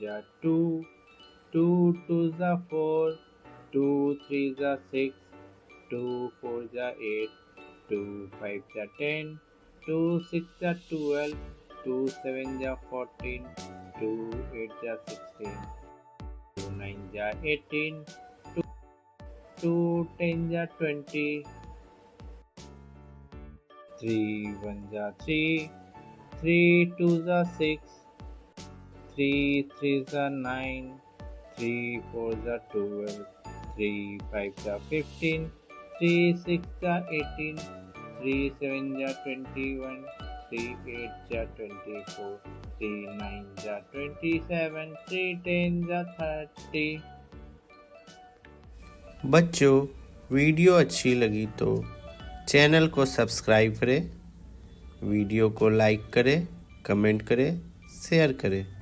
जा 2, 2 2s are 4, 2 3s are 6, 2 4s are 8, 2 5s are 10, 2 6s are 12, 2 7s are 14, 2 8s are 16, 2 9s are 18, 2 10s are 20, 3 1s are 3, 3 2s are 6, 3 3s are 9, 3 4s are 12, 3 5s are 15, 3 6s are 18, 3 7s are 21, 3 8s are 24, 3 9s are 27, 3 10s are 30। बच्चों, video अच्छी लगी तो channel को subscribe करें, video को like करें, comment करें, share करें।